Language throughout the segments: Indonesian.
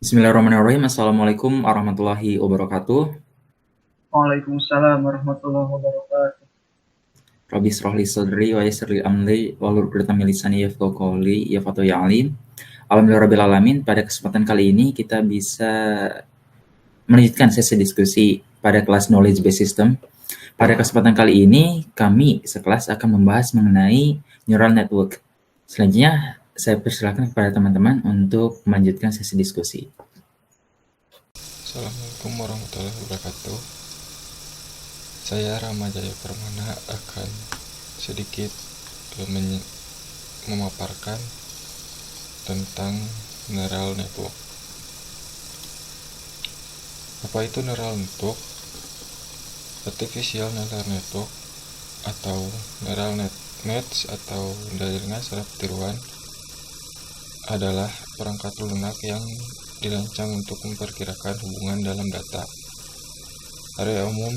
Bismillahirrahmanirrahim. Assalamualaikum warahmatullahi wabarakatuh. Waalaikumsalam warahmatullahi wabarakatuh. Rabbi shrah li sadri wa yassir li amri wahlul 'uqdatam min lisani yafqahu qawli. Ya Fatu ya Alim. Alhamdulillahirabbil alamin. Pada kesempatan kali ini kita bisa melanjutkan sesi diskusi pada kelas Knowledge Based System. Pada kesempatan kali ini kami sekelas akan membahas mengenai neural network. Selanjutnya saya persilakan kepada teman-teman untuk melanjutkan sesi diskusi. Assalamualaikum warahmatullahi wabarakatuh. Saya Rama Jaya Permana akan sedikit memaparkan tentang neural network. Apa itu neural network? Artificial neural network atau neural nets atau jaringan saraf tiruan adalah perangkat lunak yang dirancang untuk memperkirakan hubungan dalam data. Area umum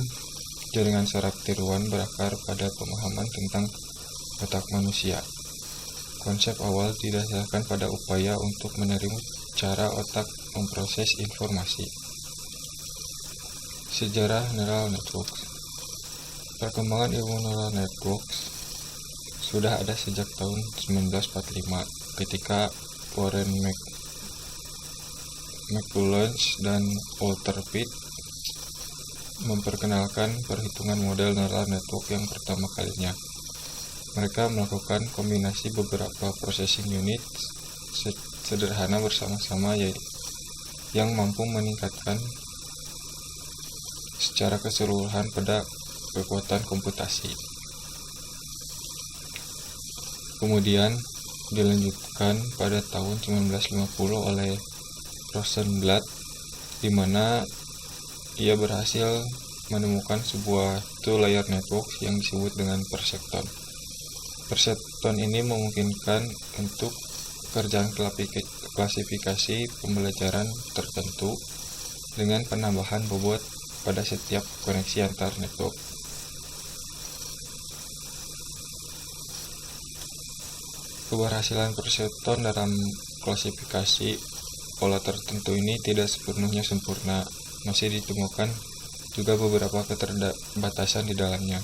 jaringan saraf tiruan berakar pada pemahaman tentang otak manusia. Konsep awal didasarkan pada upaya untuk meniru cara otak memproses informasi. Sejarah neural network. Perkembangan ilmu neural network sudah ada sejak tahun 1945 ketika Warren McCulloch dan Walter Pitt memperkenalkan perhitungan model neural network yang pertama kalinya. Mereka melakukan kombinasi beberapa processing unit sederhana bersama-sama yang mampu meningkatkan secara keseluruhan pada kekuatan komputasi. Kemudian dilanjutkan pada tahun 1950 oleh Rosenblatt, di mana ia berhasil menemukan sebuah two-layer network yang disebut dengan perseptron. Perseptron ini memungkinkan untuk pekerjaan klasifikasi pembelajaran tertentu dengan penambahan bobot pada setiap koneksi antar network. Keberhasilan perseptron dalam klasifikasi pola tertentu ini tidak sepenuhnya sempurna, masih ditemukan juga beberapa keterbatasan di dalamnya.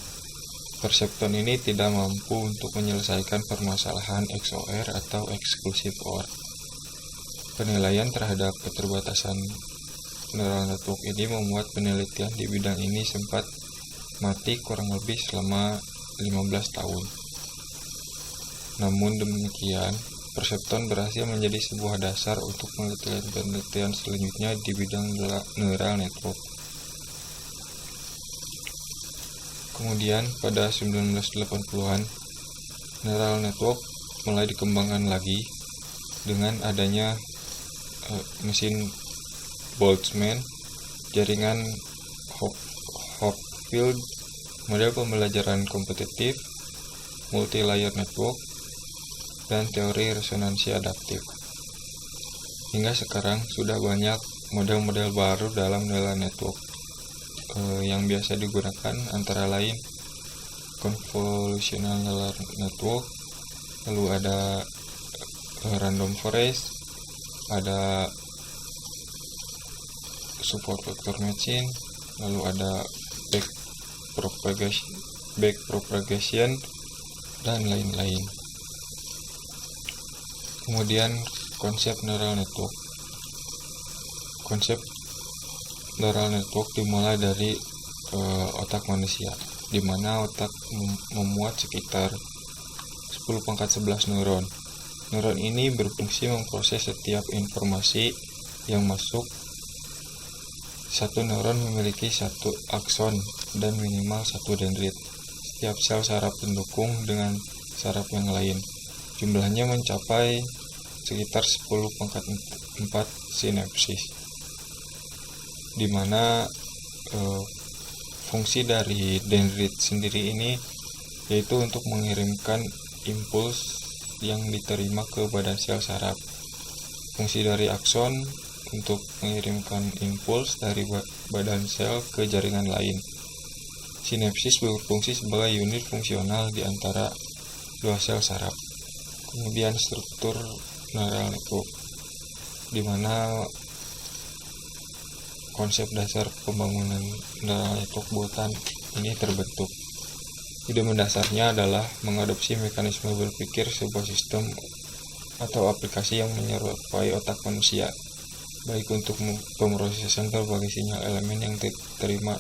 Perseptron ini tidak mampu untuk menyelesaikan permasalahan XOR atau exclusive OR. Penilaian terhadap keterbatasan neural network ini membuat penelitian di bidang ini sempat mati kurang lebih selama 15 tahun. Namun demikian, perseptron berhasil menjadi sebuah dasar untuk penelitian selanjutnya di bidang neural network. Kemudian pada 1980-an, neural network mulai dikembangkan lagi dengan adanya mesin Boltzmann, jaringan Hopfield, model pembelajaran kompetitif, multi-layer network, dan teori resonansi adaptif. Hingga sekarang sudah banyak model-model baru dalam neural network yang biasa digunakan antara lain convolutional neural network, lalu ada random forest, ada support vector machine, lalu ada back propagation, dan lain-lain. Kemudian konsep neural network. Konsep neural network dimulai dari otak manusia, di mana otak memuat sekitar 10⁻11 neuron. Neuron ini berfungsi memproses setiap informasi yang masuk. Satu neuron memiliki satu akson dan minimal satu dendrit. Setiap sel saraf pendukung dengan saraf yang lain. Jumlahnya mencapai sekitar 10⁻4 sinapsis, di mana fungsi dari dendrit sendiri ini yaitu untuk mengirimkan impuls yang diterima ke badan sel saraf. Fungsi dari akson untuk mengirimkan impuls dari badan sel ke jaringan lain. Sinapsis berfungsi sebagai unit fungsional di antara dua sel saraf. Kemudian struktur neural network, di mana konsep dasar pembangunan neural network buatan ini terbentuk. Ide mendasarnya adalah mengadopsi mekanisme berpikir sebuah sistem atau aplikasi yang menyerupai otak manusia, baik untuk pemrosesan berbagai sinyal elemen yang diterima,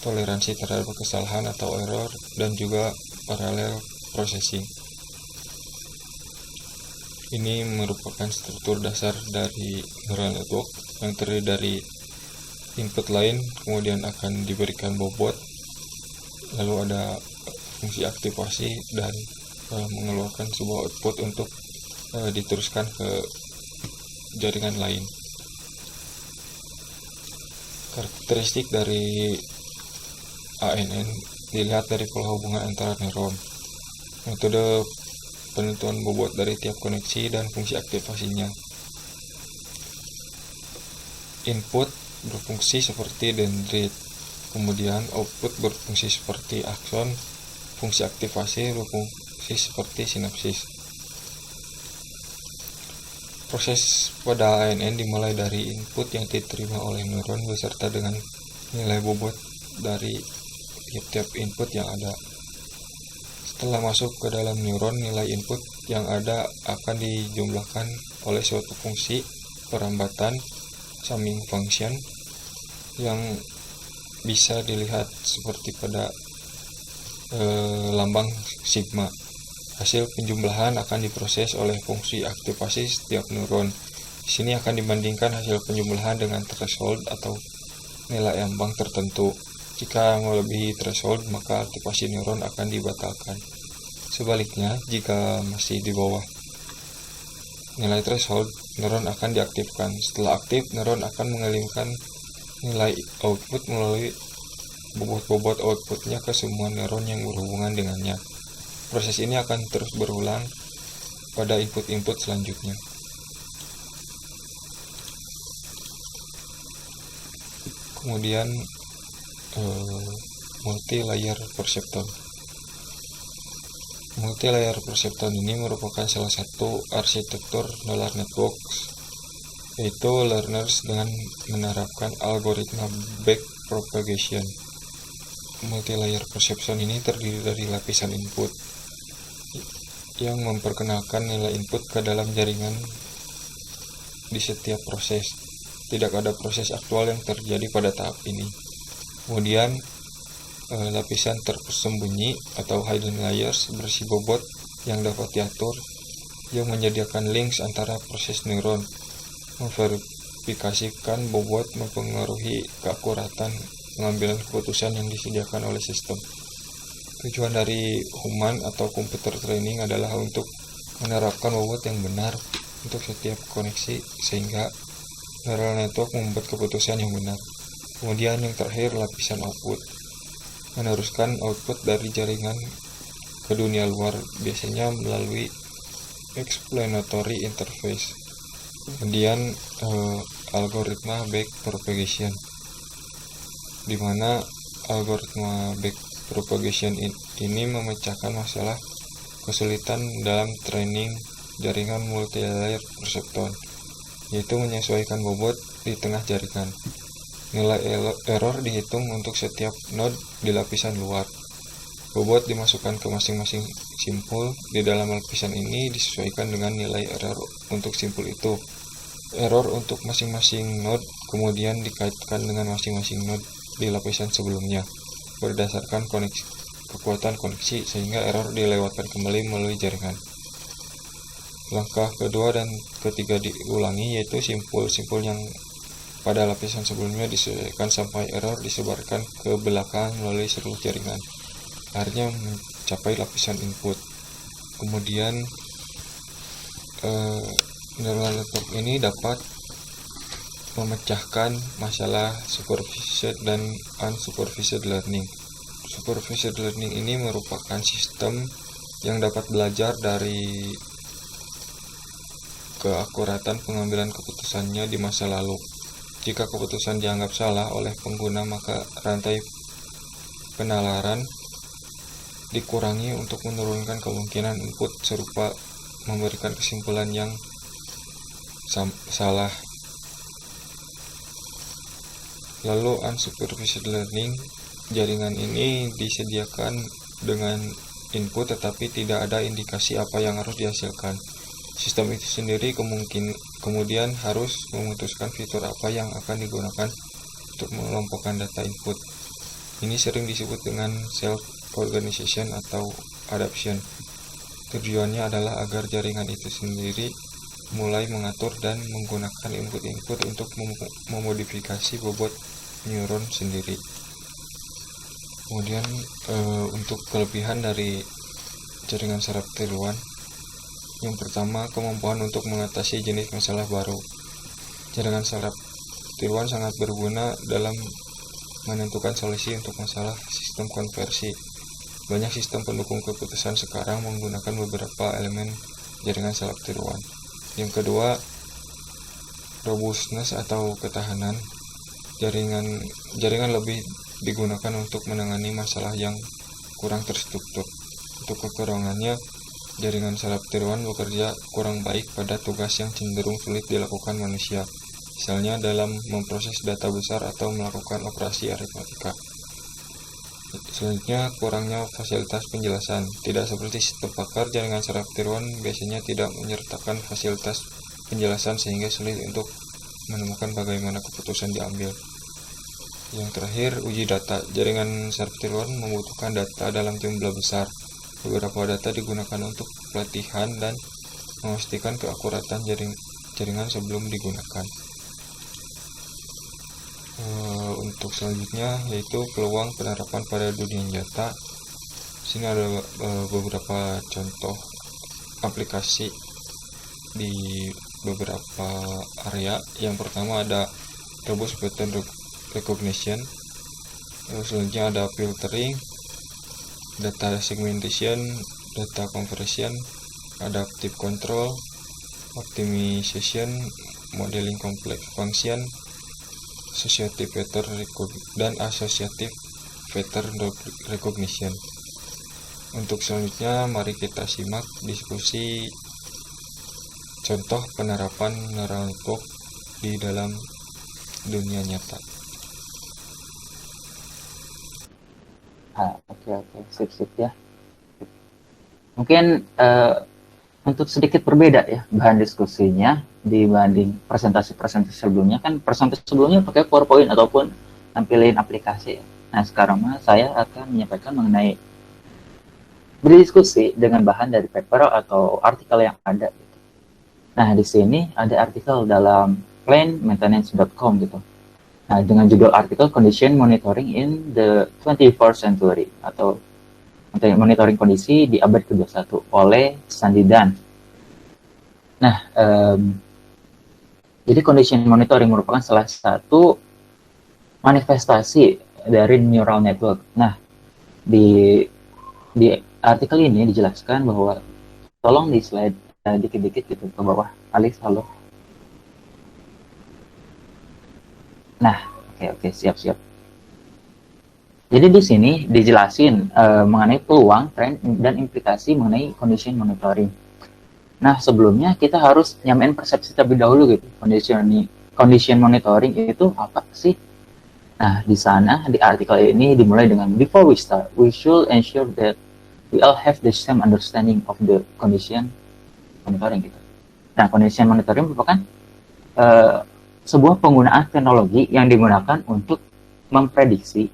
toleransi terhadap kesalahan atau error, dan juga parallel processing. Ini merupakan struktur dasar dari neural network yang terdiri dari input lain, kemudian akan diberikan bobot, lalu ada fungsi aktivasi, dan mengeluarkan sebuah output untuk diteruskan ke jaringan lain. Karakteristik dari ANN dilihat dari pola hubungan antara neuron, metode penentuan bobot dari tiap koneksi, dan fungsi aktivasinya. Input berfungsi seperti dendrit, kemudian output berfungsi seperti akson, fungsi aktivasi berfungsi seperti sinapsis. Proses pada ANN dimulai dari input yang diterima oleh neuron beserta dengan nilai bobot dari tiap-tiap input yang ada. Setelah masuk ke dalam neuron, nilai input yang ada akan dijumlahkan oleh suatu fungsi perambatan summing function yang bisa dilihat seperti pada lambang sigma. Hasil penjumlahan akan diproses oleh fungsi aktivasi setiap neuron. Di sini akan dibandingkan hasil penjumlahan dengan threshold atau nilai ambang tertentu. Jika melebihi threshold, maka aktivasi neuron akan dibatalkan. Sebaliknya, jika masih di bawah nilai threshold, neuron akan diaktifkan. Setelah aktif, neuron akan mengirimkan nilai output melalui bobot-bobot outputnya ke semua neuron yang berhubungan dengannya. Proses ini akan terus berulang pada input-input selanjutnya. Kemudian multi-layer perceptron. Multi-layer perceptron ini merupakan salah satu arsitektur neural networks, yaitu learners dengan menerapkan algoritma backpropagation. Multi-layer perceptron ini terdiri dari lapisan input yang memperkenalkan nilai input ke dalam jaringan di setiap proses. Tidak ada proses aktual yang terjadi pada tahap ini. Kemudian lapisan tersembunyi atau hidden layers berisi bobot yang dapat diatur, yang menyediakan links antara proses neuron. Memverifikasikan bobot mempengaruhi keakuratan pengambilan keputusan yang disediakan oleh sistem. Tujuan dari human atau computer training adalah untuk menerapkan bobot yang benar untuk setiap koneksi sehingga neural network membuat keputusan yang benar. Kemudian yang terakhir, lapisan output. Meneruskan output dari jaringan ke dunia luar, biasanya melalui explanatory interface. Kemudian algoritma backpropagation, di mana algoritma backpropagation ini memecahkan masalah kesulitan dalam training jaringan multi-layer perceptron, yaitu menyesuaikan bobot di tengah jaringan. Nilai error dihitung untuk setiap node di lapisan luar. Bobot dimasukkan ke masing-masing simpul. Di dalam lapisan ini disesuaikan dengan nilai error untuk simpul itu. Error untuk masing-masing node kemudian dikaitkan dengan masing-masing node di lapisan sebelumnya berdasarkan kekuatan koneksi sehingga error dilewatkan kembali melalui jaringan. Langkah kedua dan ketiga diulangi, yaitu simpul-simpul yang pada lapisan sebelumnya disesuaikan sampai error disebarkan ke belakang melalui seluruh jaringan, akhirnya mencapai lapisan input. Kemudian neural network ini dapat memecahkan masalah supervised dan unsupervised learning. Supervised learning ini merupakan sistem yang dapat belajar dari keakuratan pengambilan keputusannya di masa lalu. Jika keputusan dianggap salah oleh pengguna, maka rantai penalaran dikurangi untuk menurunkan kemungkinan input serupa memberikan kesimpulan yang salah. Lalu unsupervised learning, jaringan ini disediakan dengan input tetapi tidak ada indikasi apa yang harus dihasilkan. Sistem itu sendiri kemudian harus memutuskan fitur apa yang akan digunakan untuk mengelompokkan data input. Ini sering disebut dengan self-organization atau adaption. Tujuannya adalah agar jaringan itu sendiri mulai mengatur dan menggunakan input-input untuk memodifikasi bobot neuron sendiri. Kemudian untuk kelebihan dari jaringan saraf tiruan, yang pertama, kemampuan untuk mengatasi jenis masalah baru. Jaringan saraf tiruan sangat berguna dalam menentukan solusi untuk masalah sistem konversi. Banyak sistem pendukung keputusan sekarang menggunakan beberapa elemen jaringan saraf tiruan. Yang kedua, robustness atau ketahanan. Jaringan lebih digunakan untuk menangani masalah yang kurang terstruktur. Untuk kekurangannya, jaringan saraf tiruan bekerja kurang baik pada tugas yang cenderung sulit dilakukan manusia, misalnya dalam memproses data besar atau melakukan operasi aritmatika. Selanjutnya, kurangnya fasilitas penjelasan. Tidak seperti sistem pakar, jaringan saraf tiruan biasanya tidak menyertakan fasilitas penjelasan sehingga sulit untuk menemukan bagaimana keputusan diambil. Yang terakhir, uji data. Jaringan saraf tiruan membutuhkan data dalam jumlah besar. Beberapa data digunakan untuk pelatihan dan memastikan keakuratan jaringan sebelum digunakan. Untuk selanjutnya yaitu peluang penerapan pada dunia nyata. Sini ada beberapa contoh aplikasi di beberapa area. Yang pertama ada robust pattern recognition. Selanjutnya ada filtering, data segmentation, data conversion, adaptive control, optimization, modeling complex function, associative pattern recognition. Untuk selanjutnya, mari kita simak diskusi contoh penerapan neural network di dalam dunia nyata. Oke, sip ya. Mungkin untuk sedikit berbeda ya bahan diskusinya dibanding presentasi-presentasi sebelumnya. Kan presentasi sebelumnya pakai PowerPoint ataupun tampilin aplikasi. Nah, sekarang saya akan menyampaikan mengenai berdiskusi dengan bahan dari paper atau artikel yang ada. Gitu. Nah, di sini ada artikel dalam plantmaintenance.com gitu. Nah, dengan judul artikel Condition Monitoring in the 21st Century atau monitoring kondisi di abad ke-21 oleh Sandy Dunn. Nah, jadi condition monitoring merupakan salah satu manifestasi dari neural network. Nah, di artikel ini dijelaskan bahwa, tolong di slide dikit-dikit gitu ke bawah. Alif, halo. Nah, oke, siap. Jadi di sini dijelasin mengenai peluang, tren, dan implikasi mengenai condition monitoring. Nah, sebelumnya kita harus nyamain persepsi terlebih dahulu gitu. Condition monitoring itu apa sih? Nah, di sana di artikel ini dimulai dengan before we start, we should ensure that we all have the same understanding of the condition monitoring gitu. Nah, condition monitoring merupakan sebuah penggunaan teknologi yang digunakan untuk memprediksi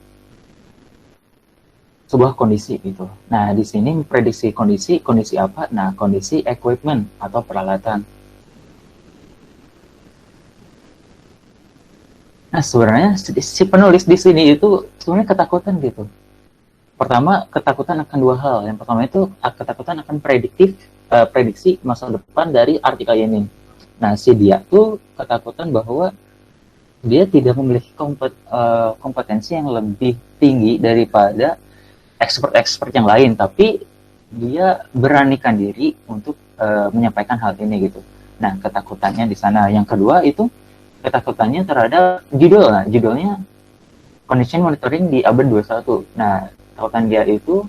sebuah kondisi gitu. Nah, di sini memprediksi kondisi apa? Nah, kondisi equipment atau peralatan. Nah, sebenarnya si penulis di sini itu sebenarnya ketakutan gitu. Pertama, ketakutan akan dua hal. Yang pertama itu ketakutan akan prediksi masa depan dari artikel ini. Nah, dia tuh ketakutan bahwa dia tidak memiliki kompetensi yang lebih tinggi daripada expert yang lain, tapi dia beranikan diri untuk menyampaikan hal ini gitu. Nah, ketakutannya di sana. Yang kedua itu ketakutannya terhadap judulnya Condition Monitoring di abad 21. Nah, ketakutan dia itu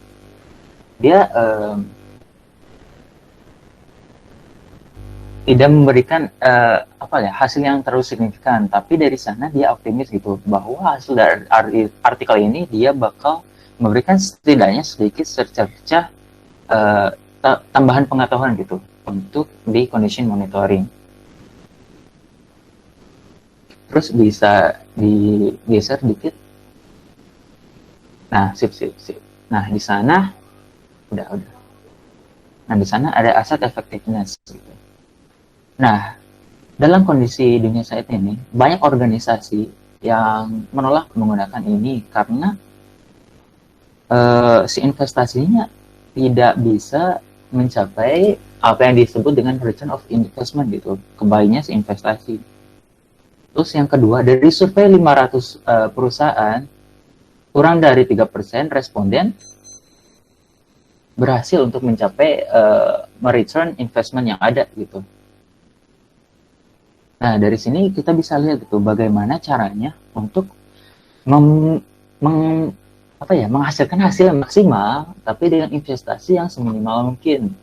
tidak memberikan apa ya, hasil yang terlalu signifikan, tapi dari sana dia optimis gitu bahwa hasil dari artikel ini dia bakal memberikan setidaknya sedikit cercah uh, tambahan pengetahuan gitu untuk di condition monitoring. Terus bisa digeser dikit. Nah, sip. Nah, di sana udah. Nah, di sana ada asset effectiveness gitu. Nah, dalam kondisi dunia saat ini, banyak organisasi yang menolak menggunakan ini karena si investasinya tidak bisa mencapai apa yang disebut dengan return of investment gitu, kembalinya si investasi. Terus yang kedua, dari survei 500 perusahaan, kurang dari 3% responden berhasil untuk mencapai return investment yang ada gitu. Nah, dari sini kita bisa lihat gitu bagaimana caranya untuk mem, meng, menghasilkan hasil yang maksimal tapi dengan investasi yang seminimal mungkin.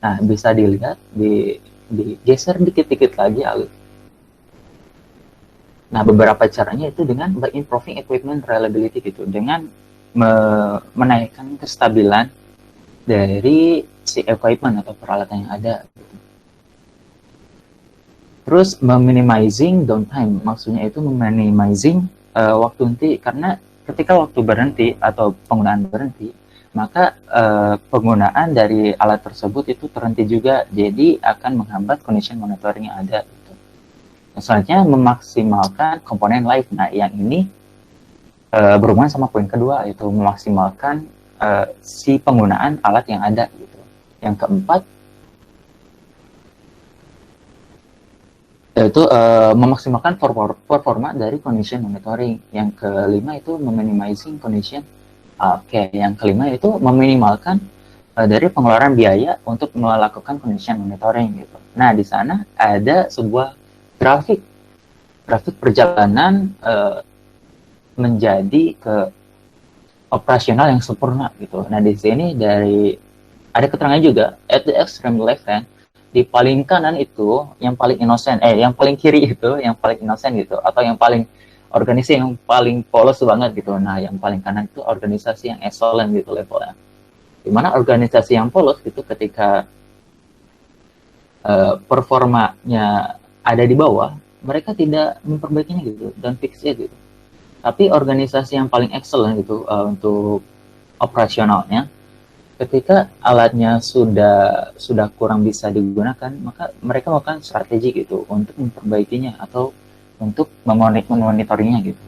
Nah, bisa dilihat digeser dikit-dikit lagi Alif. Nah, beberapa caranya itu dengan by improving equipment reliability gitu, dengan menaikkan kestabilan dari si equipment atau peralatan yang ada. Terus meminimizing downtime, maksudnya itu meminimizing waktu henti, karena ketika waktu berhenti atau penggunaan berhenti, maka penggunaan dari alat tersebut itu terhenti juga, jadi akan menghambat condition monitoring yang ada. Gitu. Misalnya memaksimalkan komponen life. Nah, yang ini berhubungan sama poin kedua, yaitu memaksimalkan si penggunaan alat yang ada. Gitu. Yang keempat, yaitu memaksimalkan performa dari condition monitoring. Yang kelima itu meminimizing condition. Yang kelima itu meminimalkan dari pengeluaran biaya untuk melakukan condition monitoring gitu. Nah, di sana ada sebuah grafik perjalanan menjadi ke operasional yang sempurna gitu. Nah, di sini ada keterangan juga at the extreme left hand, di paling kanan itu yang paling innocent, yang paling kiri itu yang paling innocent gitu, atau yang paling organisasi yang paling polos banget gitu. Nah, yang paling kanan itu organisasi yang excellent gitu levelnya. Dimana organisasi yang polos itu ketika performanya ada di bawah, mereka tidak memperbaikinya gitu dan fix it gitu. Tapi organisasi yang paling excellent gitu untuk operasionalnya, ketika alatnya sudah kurang bisa digunakan, maka mereka melakukan strategi gitu untuk memperbaikinya atau untuk memonitornya gitu.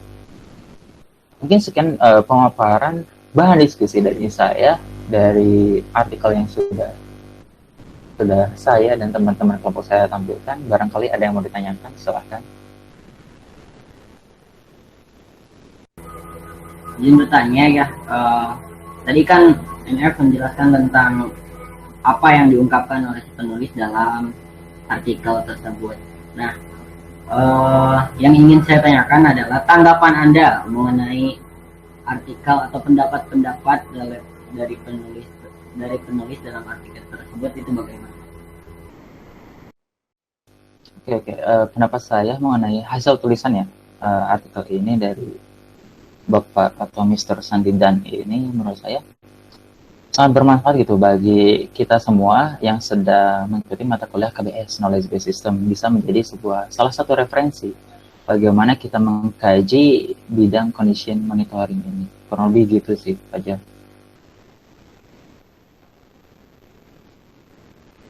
Mungkin sekian pemaparan bahan diskusi dari saya dari artikel yang sudah saya dan teman-teman kelompok saya tampilkan. Barangkali ada yang mau ditanyakan, silahkan. Izin bertanya ya, tadi kan NF menjelaskan tentang apa yang diungkapkan oleh penulis dalam artikel tersebut. Nah, yang ingin saya tanyakan adalah tanggapan Anda mengenai artikel atau pendapat-pendapat dari penulis dalam artikel tersebut itu bagaimana? Oke. Pendapat saya mengenai hasil tulisan ya, artikel ini dari Bapak atau Mr. Sandidan ini menurut saya sangat bermanfaat gitu bagi kita semua yang sedang mengikuti mata kuliah KBS Knowledge Based System, bisa menjadi salah satu referensi bagaimana kita mengkaji bidang condition monitoring ini. Kurang lebih gitu sih, Fajar.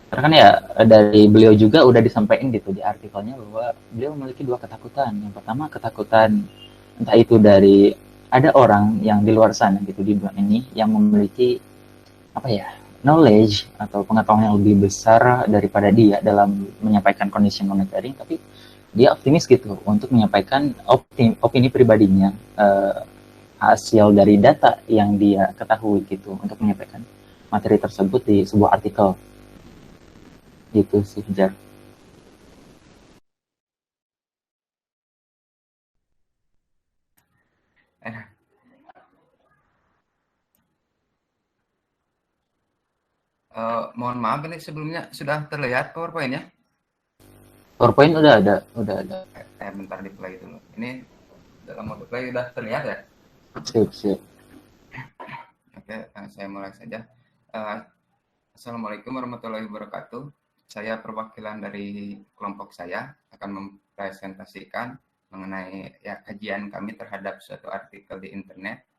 Karena kan ya dari beliau juga udah disampaikan gitu di artikelnya bahwa beliau memiliki dua ketakutan. Yang pertama ketakutan entah itu dari ada orang yang di luar sana gitu di dunia ini yang memiliki knowledge atau pengetahuan yang lebih besar daripada dia dalam menyampaikan condition monitoring, tapi dia optimis gitu untuk menyampaikan opini pribadinya, hasil dari data yang dia ketahui gitu untuk menyampaikan materi tersebut di sebuah artikel gitu sih, Jar. Mohon maaf ini sebelumnya sudah terlihat PowerPoint-nya? PowerPoint udah ada. Bentar di play dulu. Ini dalam mode play udah terlihat ya? Sip. Oke, saya mulai saja. Assalamualaikum warahmatullahi wabarakatuh. Saya perwakilan dari kelompok saya akan mempresentasikan mengenai ya kajian kami terhadap suatu artikel di internet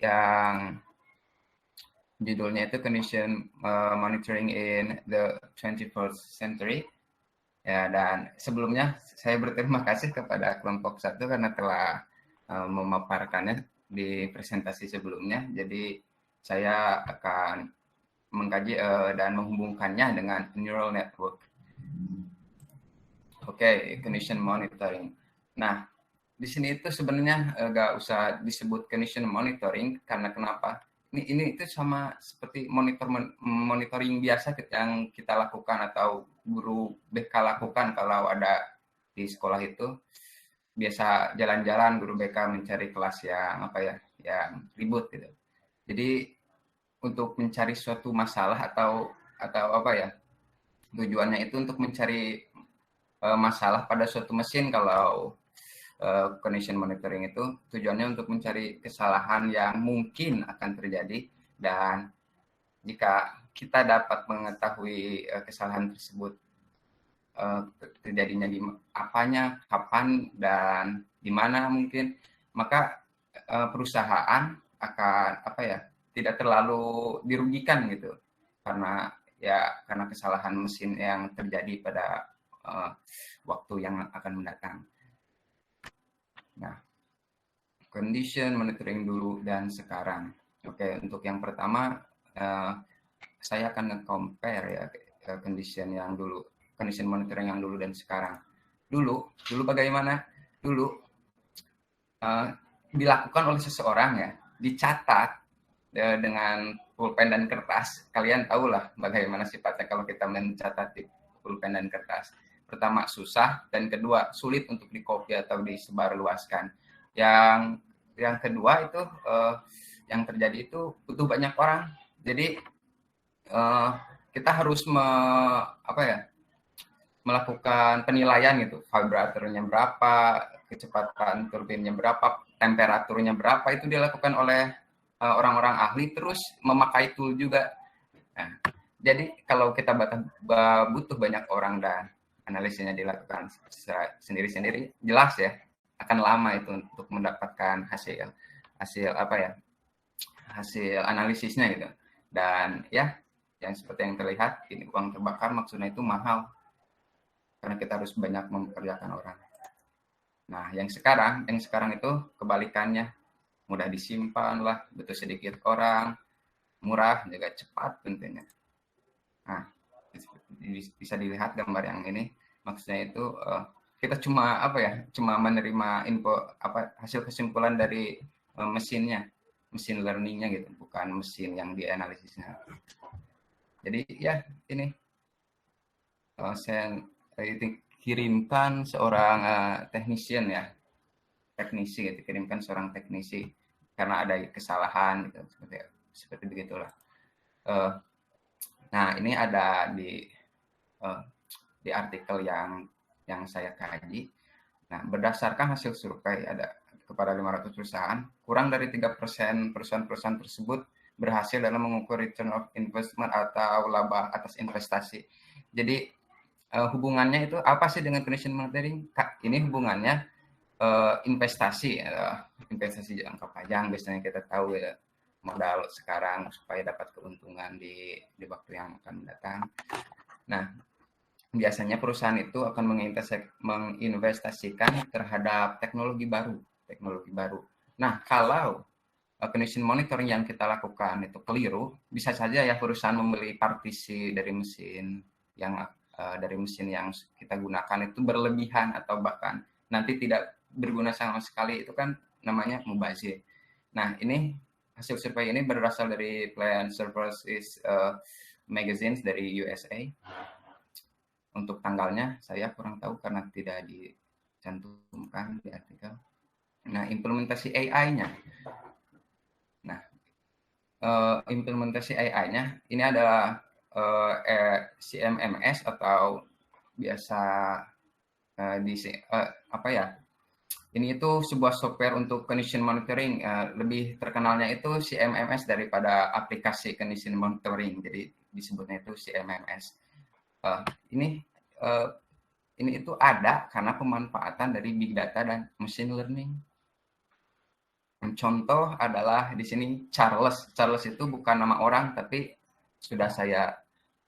yang judulnya itu Condition Monitoring in the 21st Century. Ya, dan sebelumnya saya berterima kasih kepada kelompok 1 karena telah memaparkannya di presentasi sebelumnya. Jadi saya akan mengkaji dan menghubungkannya dengan neural network. Oke, condition monitoring. Nah, di sini itu sebenarnya nggak usah disebut condition monitoring karena kenapa? Ini itu sama seperti monitoring biasa yang kita lakukan atau guru BK lakukan kalau ada di sekolah itu. Biasa jalan-jalan guru BK mencari kelas yang yang ribut gitu. Jadi untuk mencari suatu masalah atau tujuannya itu untuk mencari masalah pada suatu mesin. Kalau condition monitoring itu tujuannya untuk mencari kesalahan yang mungkin akan terjadi, dan jika kita dapat mengetahui kesalahan tersebut terjadinya di apanya, kapan, dan di mana mungkin, maka perusahaan akan tidak terlalu dirugikan gitu karena kesalahan mesin yang terjadi pada waktu yang akan mendatang. Nah, condition monitoring dulu dan sekarang. Oke, untuk yang pertama saya akan nge-compare ya condition monitoring yang dulu dan sekarang. Dulu bagaimana? Dulu dilakukan oleh seseorang ya, dicatat dengan pulpen dan kertas. Kalian tahulah bagaimana sifatnya kalau kita mencatat di pulpen dan kertas. Pertama susah, dan kedua sulit untuk dikopi atau disebarluaskan. Yang kedua itu yang terjadi itu butuh banyak orang. Jadi kita harus melakukan penilaian gitu, vibratornya berapa, kecepatan turbinnya berapa, temperaturnya berapa, itu dilakukan oleh orang-orang ahli, terus memakai tool juga. Nah, jadi kalau kita butuh banyak orang dan analisisnya dilakukan sendiri-sendiri, jelas ya akan lama itu untuk mendapatkan hasil analisisnya gitu. Dan ya yang seperti yang terlihat ini uang terbakar, maksudnya itu mahal karena kita harus banyak mempekerjakan orang. Nah, yang sekarang itu kebalikannya, mudah disimpan lah, butuh sedikit orang, murah, juga cepat tentunya. Nah, bisa dilihat gambar yang ini, maksudnya itu kita cuma menerima info hasil kesimpulan dari mesin learningnya gitu, bukan mesin yang dianalisisnya. Jadi ya ini saya kirimkan seorang kirimkan seorang teknisi karena ada kesalahan gitu, seperti begitulah. Nah, ini ada di artikel yang saya kaji. Nah, berdasarkan hasil survei ada kepada 500 perusahaan, kurang dari 3% perusahaan-perusahaan tersebut berhasil dalam mengukur return of investment atau laba atas investasi. Jadi hubungannya itu apa sih dengan condition monitoring? Ini hubungannya investasi jangka panjang, biasanya kita tahu ya, modal sekarang supaya dapat keuntungan di waktu yang akan mendatang. Nah, biasanya perusahaan itu akan menginvestasikan terhadap teknologi baru. Nah, kalau condition monitoring yang kita lakukan itu keliru, bisa saja ya perusahaan membeli partisi dari mesin yang kita gunakan itu berlebihan atau bahkan nanti tidak berguna sama sekali, itu kan namanya mubazir. Nah, ini hasil survei ini berasal dari Plant Services Magazines dari USA. Untuk tanggalnya saya kurang tahu karena tidak dicantumkan di artikel. Nah, implementasi AI-nya. Nah, implementasi AI-nya ini adalah CMMS atau biasa apa ya? Ini itu sebuah software untuk condition monitoring. Lebih terkenalnya itu CMMS daripada aplikasi condition monitoring. Jadi disebutnya itu CMMS. Ini itu ada karena pemanfaatan dari big data dan machine learning. Contoh adalah di sini Charles. Charles itu bukan nama orang, tapi sudah saya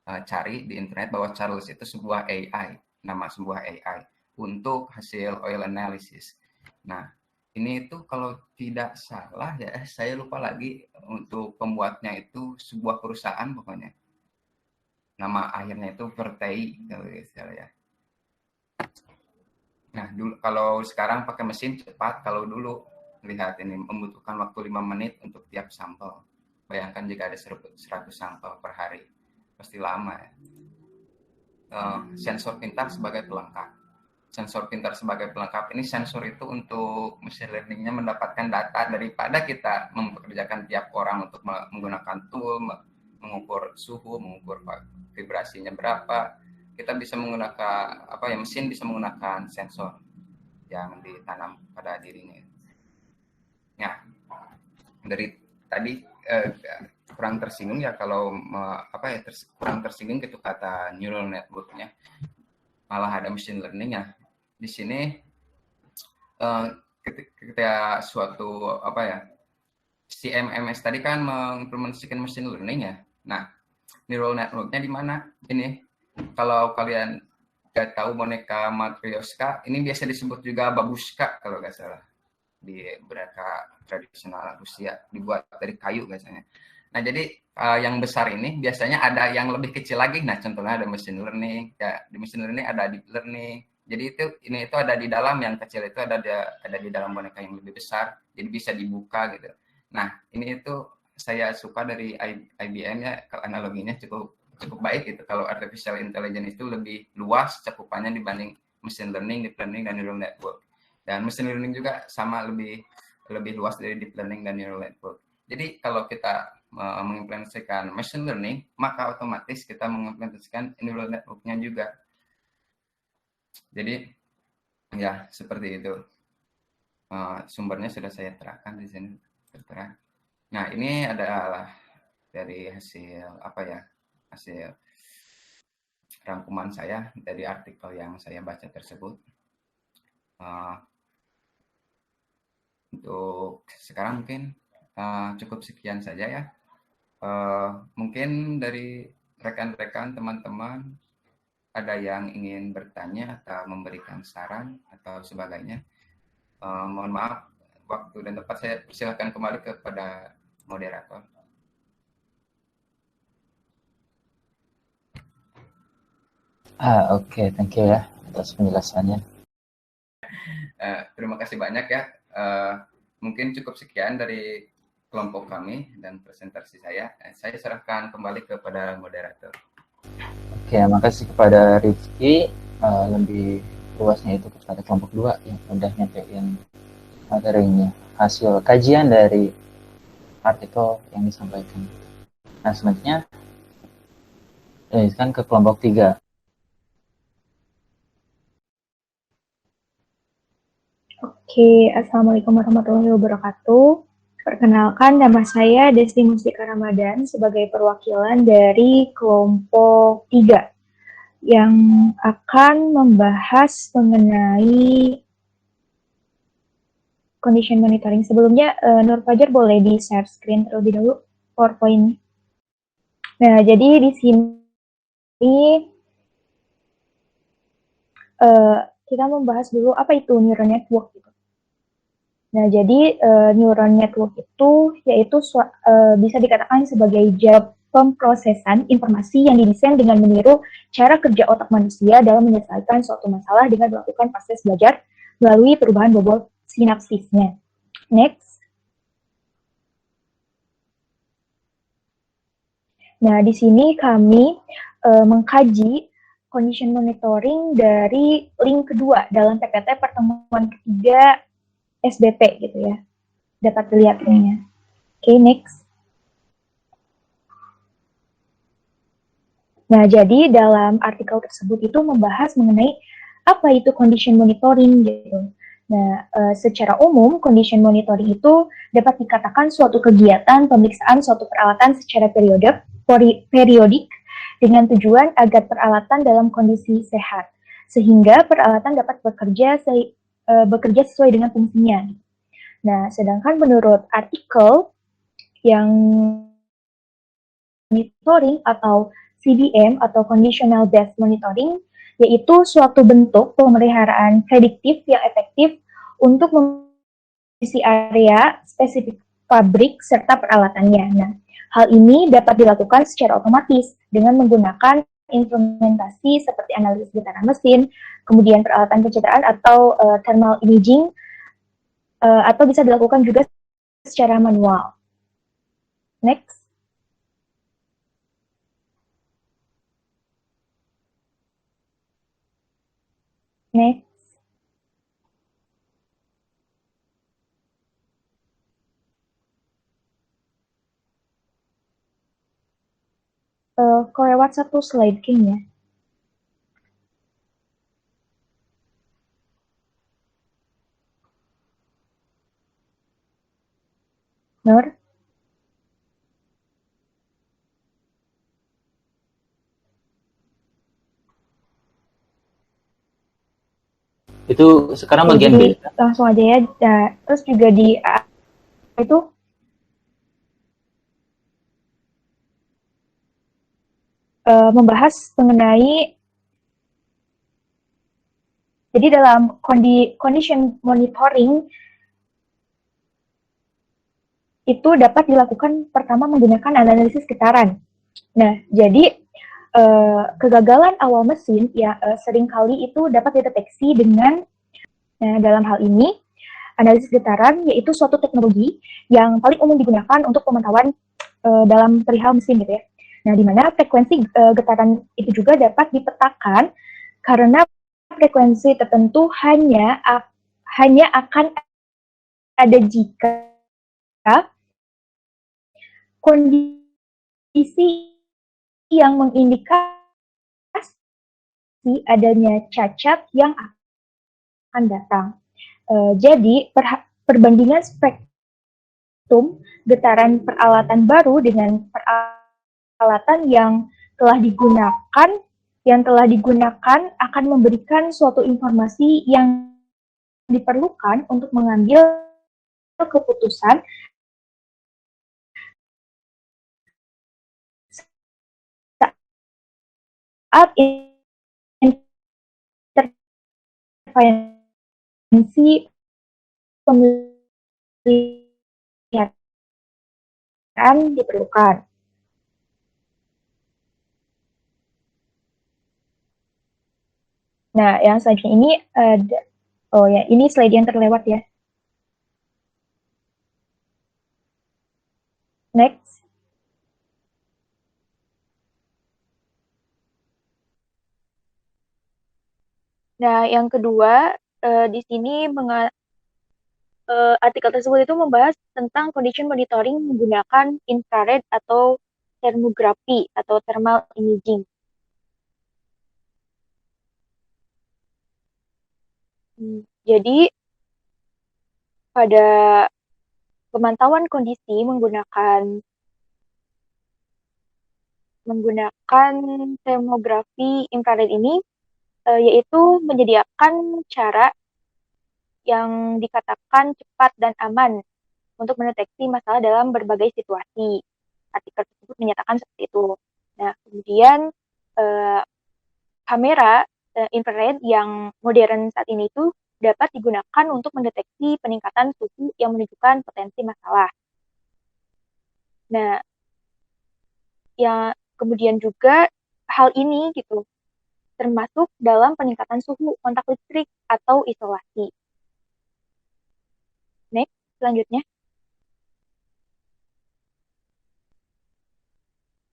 cari di internet bahwa Charles itu sebuah AI, nama sebuah AI untuk hasil oil analysis. Nah, ini itu kalau tidak salah ya, saya lupa lagi untuk pembuatnya itu sebuah perusahaan pokoknya. Nama akhirnya itu Vertei kalau istilah ya. Nah, dulu kalau sekarang pakai mesin cepat, kalau dulu lihat ini membutuhkan waktu 5 menit untuk tiap sampel. Bayangkan jika ada 100 sampel per hari. Pasti lama ya. Sensor pintar sebagai pelengkap. Sensor pintar sebagai pelengkap ini sensor itu untuk machine learning-nya mendapatkan data daripada kita mempekerjakan tiap orang untuk menggunakan tool, mengukur suhu, mengukur vibrasinya berapa. Kita bisa menggunakan mesin bisa menggunakan sensor yang ditanam pada dirinya. Nah, dari tadi kurang tersinggung ya kalau kurang tersinggung gitu kata neural network-nya. Malah ada machine learning ya. Di sini ketika suatu CMMS tadi kan mengimplementasikan machine learning ya. Nah, neural network-nya di mana? Ini kalau kalian nggak tahu boneka Matryoshka, ini biasa disebut juga babushka kalau nggak salah di boneka tradisional Rusia, dibuat dari kayu biasanya. Nah, jadi yang besar ini biasanya ada yang lebih kecil lagi. Nah, contohnya ada machine learning, ya di machine learning ada deep learning. Jadi itu ada di dalam, yang kecil itu ada di dalam boneka yang lebih besar. Jadi bisa dibuka gitu. Nah, ini itu saya suka dari IBM ya, analoginya cukup baik gitu. Kalau artificial intelligence itu lebih luas cakupannya dibanding machine learning, deep learning dan neural network. Dan machine learning juga sama lebih luas dari deep learning dan neural network. Jadi kalau kita mengimplementasikan machine learning, maka otomatis kita mengimplementasikan neural network-nya juga. Jadi ya seperti itu. Sumbernya sudah saya terangkan di sini tertera. Nah, ini adalah dari hasil rangkuman saya dari artikel yang saya baca tersebut. Untuk sekarang mungkin cukup sekian saja ya. Mungkin dari rekan-rekan teman-teman ada yang ingin bertanya atau memberikan saran atau sebagainya. Mohon maaf, waktu dan tempat saya persilakan kembali kepada moderator. Oke, thank you ya atas penjelasannya. Terima kasih banyak ya. Mungkin cukup sekian dari kelompok kami dan presentasi saya. Saya serahkan kembali kepada moderator. Oke, makasih kepada Rifki. Lebih luasnya itu kepada kelompok 2 yang udah nyampein materinya, hasil kajian dari artikel yang disampaikan. Nah, selanjutnya kan ke kelompok 3. Oke, Assalamualaikum warahmatullahi wabarakatuh. Perkenalkan, nama saya Desti Mustika Ramadan sebagai perwakilan dari kelompok 3 yang akan membahas mengenai condition monitoring. Sebelumnya, Nur Fajar boleh di-share screen terlebih dahulu PowerPoint. Nah, jadi di sini kita membahas dulu apa itu neural network gitu. Nah, jadi neural network itu yaitu bisa dikatakan sebagai jaringan pemrosesan informasi yang didesain dengan meniru cara kerja otak manusia dalam menyelesaikan suatu masalah dengan melakukan proses belajar melalui perubahan bobot sinapsisnya. Next. Nah, di sini kami mengkaji condition monitoring dari link kedua dalam PPT pertemuan ketiga SBP gitu ya. Dapat dilihat linknya. Oke, next. Nah, jadi dalam artikel tersebut itu membahas mengenai apa itu condition monitoring gitu. Nah, secara umum condition monitoring itu dapat dikatakan suatu kegiatan pemeriksaan suatu peralatan secara periodik dengan tujuan agar peralatan dalam kondisi sehat, sehingga peralatan dapat bekerja sesuai dengan fungsinya. Nah, sedangkan menurut artikel yang monitoring atau CBM atau Conditional Based Monitoring, yaitu suatu bentuk pemeliharaan prediktif yang efektif untuk mengisi area spesifik pabrik serta peralatannya. Nah, hal ini dapat dilakukan secara otomatis dengan menggunakan instrumentasi seperti analisis getaran mesin, kemudian peralatan pencitraan atau thermal imaging, atau bisa dilakukan juga secara manual. Next. Next. Kau lewat satu slide kayaknya. Nur? Itu sekarang bagian Jadi B. langsung aja ya. Nah, terus juga di itu membahas mengenai, jadi dalam condition monitoring itu dapat dilakukan pertama menggunakan analisis getaran. Nah, jadi kegagalan awal mesin ya seringkali itu dapat dideteksi dengan, nah dalam hal ini analisis getaran yaitu suatu teknologi yang paling umum digunakan untuk pemantauan dalam perihal mesin gitu ya. Nah, di mana frekuensi getaran itu juga dapat dipetakan karena frekuensi tertentu hanya akan ada jika kondisi yang mengindikasi adanya cacat yang akan datang. Jadi perbandingan spektrum getaran peralatan baru dengan peralatan yang telah digunakan akan memberikan suatu informasi yang diperlukan untuk mengambil keputusan saat intervensi pemeliharaan diperlukan. Nah, yang selanjutnya ini ini slide yang terlewat ya. Next. Nah, yang kedua di sini artikel tersebut itu membahas tentang condition monitoring menggunakan infrared atau termografi atau thermal imaging. Jadi pada pemantauan kondisi menggunakan termografi infrared ini yaitu menyediakan cara yang dikatakan cepat dan aman untuk mendeteksi masalah dalam berbagai situasi. Artikel tersebut menyatakan seperti itu. Nah, kemudian kamera infrared yang modern saat ini itu dapat digunakan untuk mendeteksi peningkatan suhu yang menunjukkan potensi masalah. Nah, ya kemudian juga hal ini gitu termasuk dalam peningkatan suhu kontak listrik atau isolasi. Next, selanjutnya.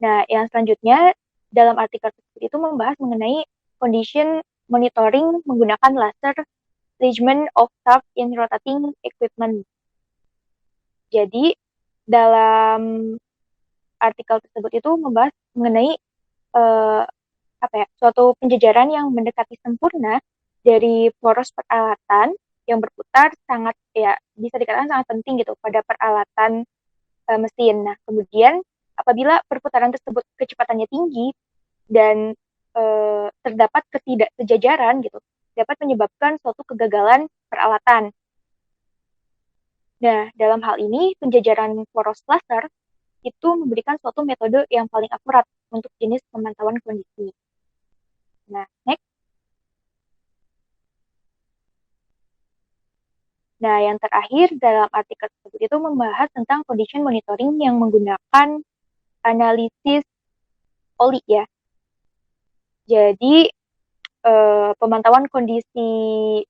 Nah, yang selanjutnya dalam artikel tersebut itu membahas mengenai condition monitoring menggunakan laser placement of shaft in rotating equipment. Jadi, dalam artikel tersebut itu membahas mengenai suatu penjejaran yang mendekati sempurna dari poros peralatan yang berputar sangat bisa dikatakan sangat penting gitu pada peralatan mesin. Nah, kemudian apabila perputaran tersebut kecepatannya tinggi dan terdapat ketidaksejajaran gitu, dapat menyebabkan suatu kegagalan peralatan. Nah, dalam hal ini penjajaran poros laser itu memberikan suatu metode yang paling akurat untuk jenis pemantauan kondisi. Nah, next. Nah, yang terakhir dalam artikel tersebut itu membahas tentang condition monitoring yang menggunakan analisis oli ya. Jadi, pemantauan kondisi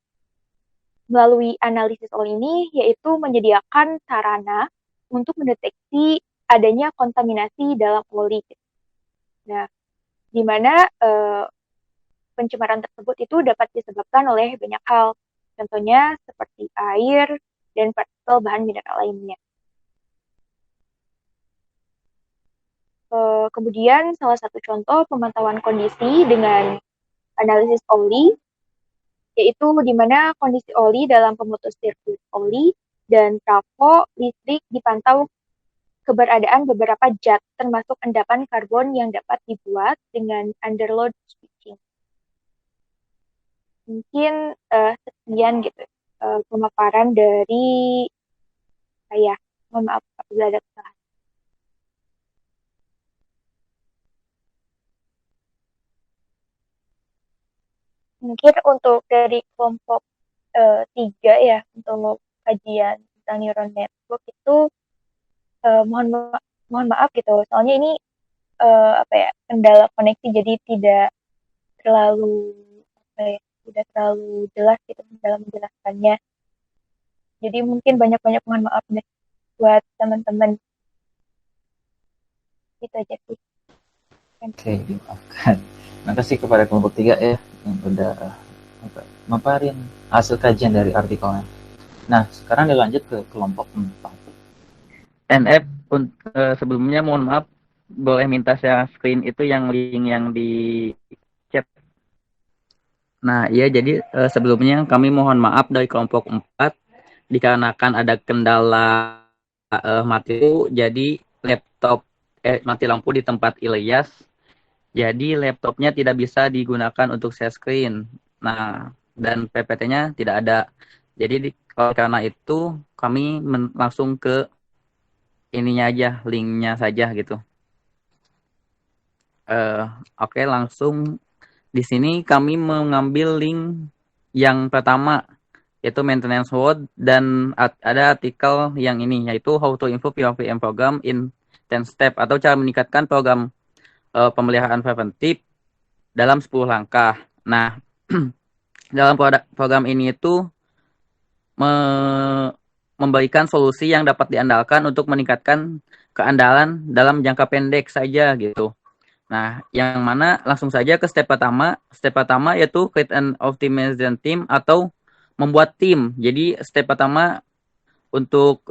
melalui analisis oli ini yaitu menyediakan sarana untuk mendeteksi adanya kontaminasi dalam oli. Nah, di mana pencemaran tersebut itu dapat disebabkan oleh banyak hal, contohnya seperti air dan partikel bahan mineral lainnya. Kemudian salah satu contoh pemantauan kondisi dengan analisis oli yaitu di mana kondisi oli dalam pemutus sirkuit oli dan trafo listrik dipantau keberadaan beberapa zat termasuk endapan karbon yang dapat dibuat dengan underload switching. Mungkin sekian gitu pemaparan dari saya. Mohon maaf apabila ada kesalahan. Mungkin untuk dari kelompok 3 ya, untuk kajian tentang neural network itu mohon maaf gitu, soalnya ini kendala koneksi jadi tidak terlalu jelas gitu dalam menjelaskannya. Jadi mungkin banyak mohon maaf deh buat teman-teman. Itu aja sih. Oke, dimaafkan. Terima kasih kepada kelompok 3 ya yang udah memaparin hasil kajian dari artikelnya. Nah, sekarang dilanjut ke kelompok 4. NF sebelumnya mohon maaf, boleh minta share screen itu yang link yang di chat. Nah, iya jadi sebelumnya kami mohon maaf dari kelompok 4 dikarenakan ada kendala mati lampu, jadi laptop mati lampu di tempat Ilyas. Jadi laptopnya tidak bisa digunakan untuk share screen. Nah, dan PPT-nya tidak ada. Jadi karena itu kami langsung ke ininya aja, linknya saja gitu. Oke, langsung di sini kami mengambil link yang pertama yaitu maintenance mode dan ada artikel yang ini yaitu how to improve your VM program in 10 step atau cara meningkatkan program pemeliharaan preventif dalam 10 langkah. Nah, dalam program ini itu memberikan solusi yang dapat diandalkan untuk meningkatkan keandalan dalam jangka pendek saja gitu. Nah, yang mana langsung saja ke step pertama. Step pertama yaitu create an optimization team atau membuat tim. Jadi step pertama untuk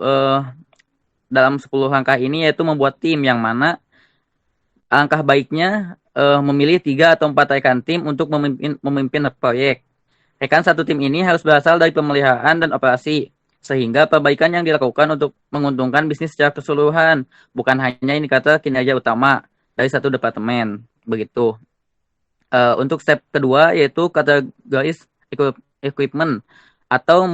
dalam 10 langkah ini yaitu membuat tim, yang mana alangkah baiknya memilih 3 atau 4 rekan tim untuk memimpin proyek. Rekan satu tim ini harus berasal dari pemeliharaan dan operasi, sehingga perbaikan yang dilakukan untuk menguntungkan bisnis secara keseluruhan, bukan hanya indikator kinerja utama dari satu departemen. Begitu. Untuk step kedua yaitu kategoris equipment atau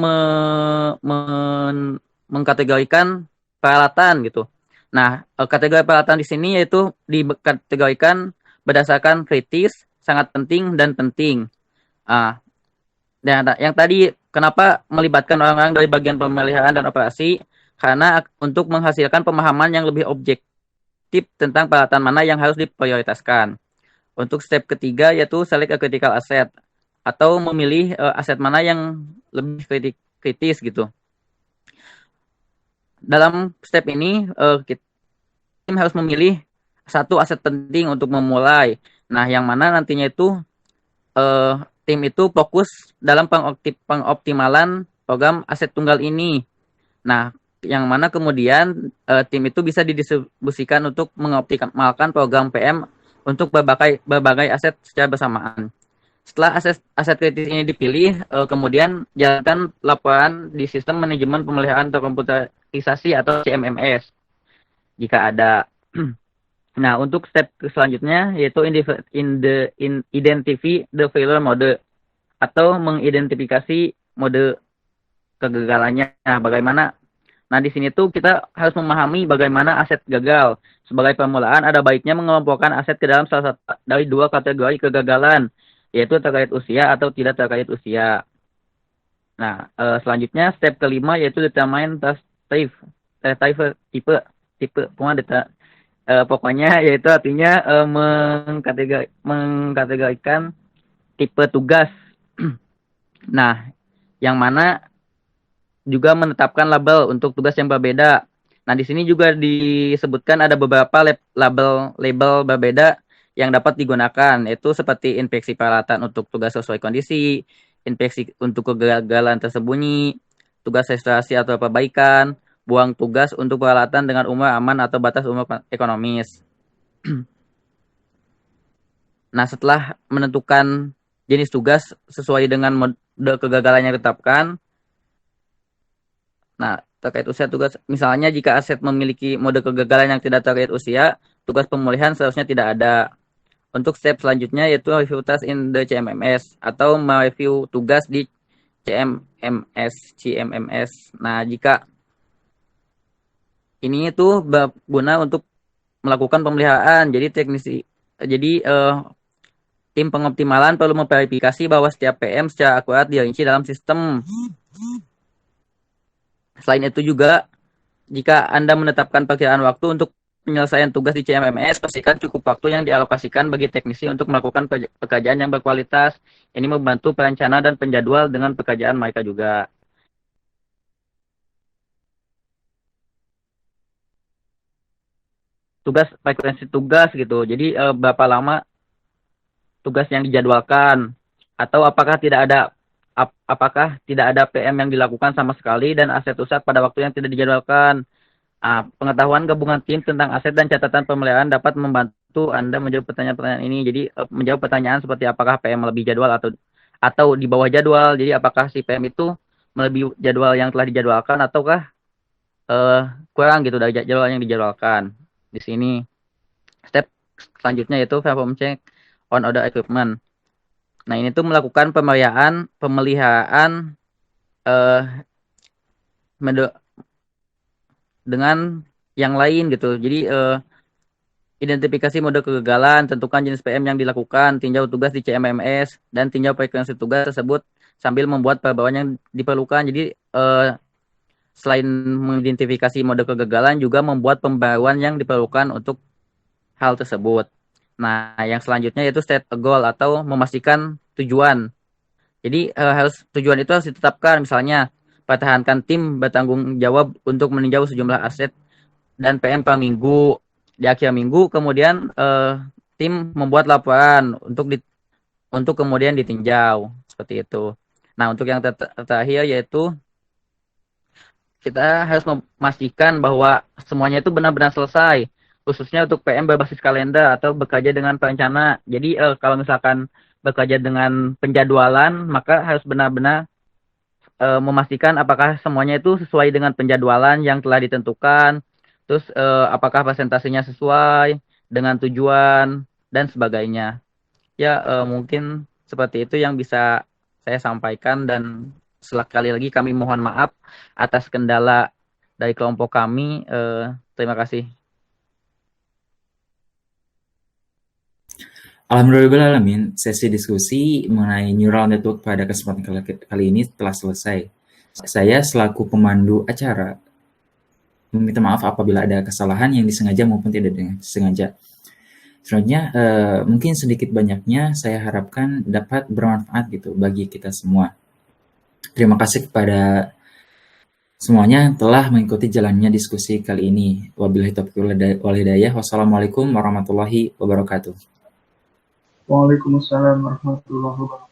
mengkategorikan peralatan gitu. Nah, kategori peralatan di sini yaitu dikategorikan berdasarkan kritis, sangat penting, dan penting. Dan yang tadi kenapa melibatkan orang-orang dari bagian pemeliharaan dan operasi? Karena untuk menghasilkan pemahaman yang lebih objektif tentang peralatan mana yang harus diprioritaskan. Untuk step ketiga yaitu select a critical asset atau memilih aset mana yang lebih kritis gitu. Dalam step ini tim harus memilih satu aset penting untuk memulai. Nah, yang mana nantinya itu tim itu fokus dalam pengoptimalan program aset tunggal ini. Nah, yang mana kemudian tim itu bisa didistribusikan untuk mengoptimalkan program PM untuk berbagai aset secara bersamaan. Setelah aset kritis ini dipilih, kemudian jalankan laporan di sistem manajemen pemeliharaan terkomputerisasi atau CMMS jika ada. Nah, untuk step selanjutnya yaitu identify the failure mode atau mengidentifikasi mode kegagalannya. Nah, bagaimana? Nah, di sini tuh kita harus memahami bagaimana aset gagal. Sebagai permulaan, ada baiknya mengelompokkan aset ke dalam salah satu dari dua kategori kegagalan, yaitu terkait usia atau tidak terkait usia. Nah, selanjutnya step kelima yaitu determine type, pokoknya yaitu artinya mengkategorikan tipe tugas. Nah, yang mana juga menetapkan label untuk tugas yang berbeda. Nah, di sini juga disebutkan ada beberapa label berbeda yang dapat digunakan, yaitu seperti inspeksi peralatan untuk tugas sesuai kondisi, inspeksi untuk kegagalan tersembunyi, tugas restorasi atau perbaikan, buang tugas untuk peralatan dengan umur aman atau batas umur ekonomis. Nah, setelah menentukan jenis tugas sesuai dengan mode kegagalan yang ditetapkan, nah, terkait usia tugas, misalnya jika aset memiliki mode kegagalan yang tidak terkait usia, tugas pemulihan seharusnya tidak ada. Untuk step selanjutnya yaitu review task in the CMMS atau mereview tugas di CMMS. Nah, jika ini itu berguna untuk melakukan pemeliharaan, jadi tim pengoptimalan perlu memverifikasi bahwa setiap PM secara akurat dirinci dalam sistem. Selain itu juga, jika Anda menetapkan perkiraan waktu untuk penyelesaian tugas di CMMS, pastikan cukup waktu yang dialokasikan bagi teknisi untuk melakukan pekerjaan yang berkualitas. Ini membantu perencana dan penjadwal dengan pekerjaan mereka juga. Frekuensi tugas gitu. Jadi berapa lama tugas yang dijadwalkan, atau apakah tidak ada PM yang dilakukan sama sekali dan aset rusak pada waktu yang tidak dijadwalkan. Pengetahuan gabungan tim tentang aset dan catatan pemeliharaan dapat membantu Anda menjawab pertanyaan-pertanyaan ini. Jadi menjawab pertanyaan seperti apakah PM melebihi jadwal atau di bawah jadwal. Jadi apakah si PM itu melebihi jadwal yang telah dijadwalkan ataukah kurang gitu dari jadwal yang dijadwalkan. Di sini step selanjutnya yaitu perform check on other equipment. Nah, ini tuh melakukan pemeliharaan dengan yang lain gitu. Jadi identifikasi mode kegagalan, tentukan jenis PM yang dilakukan, tinjau tugas di CMMS, dan tinjau frekuensi tugas tersebut sambil membuat perbaikan yang diperlukan. Jadi selain mengidentifikasi mode kegagalan, juga membuat pembaruan yang diperlukan untuk hal tersebut. Nah, yang selanjutnya yaitu set a goal atau memastikan tujuan. Jadi tujuan itu harus ditetapkan, misalnya pertahankan tim bertanggung jawab untuk meninjau sejumlah aset dan PM per minggu. Di akhir minggu kemudian tim membuat laporan untuk kemudian ditinjau, seperti itu. Nah, untuk yang terakhir yaitu kita harus memastikan bahwa semuanya itu benar-benar selesai, khususnya untuk PM berbasis kalender atau bekerja dengan perencana. Jadi kalau misalkan bekerja dengan penjadwalan, maka harus benar-benar memastikan apakah semuanya itu sesuai dengan penjadwalan yang telah ditentukan, terus apakah presentasinya sesuai dengan tujuan dan sebagainya. Ya, mungkin seperti itu yang bisa saya sampaikan, dan sekali lagi kami mohon maaf atas kendala dari kelompok kami. Terima kasih. Alhamdulillahirrahmanirrahim, sesi diskusi mengenai neural network pada kesempatan kali ini telah selesai. Saya selaku pemandu acara meminta maaf apabila ada kesalahan yang disengaja maupun tidak disengaja. Selanjutnya, mungkin sedikit banyaknya saya harapkan dapat bermanfaat gitu bagi kita semua. Terima kasih kepada semuanya telah mengikuti jalannya diskusi kali ini. Wabillahi taufiq wal hidayah. Wassalamualaikum warahmatullahi wabarakatuh. Waalaikumsalam warahmatullahi wabarakatuh.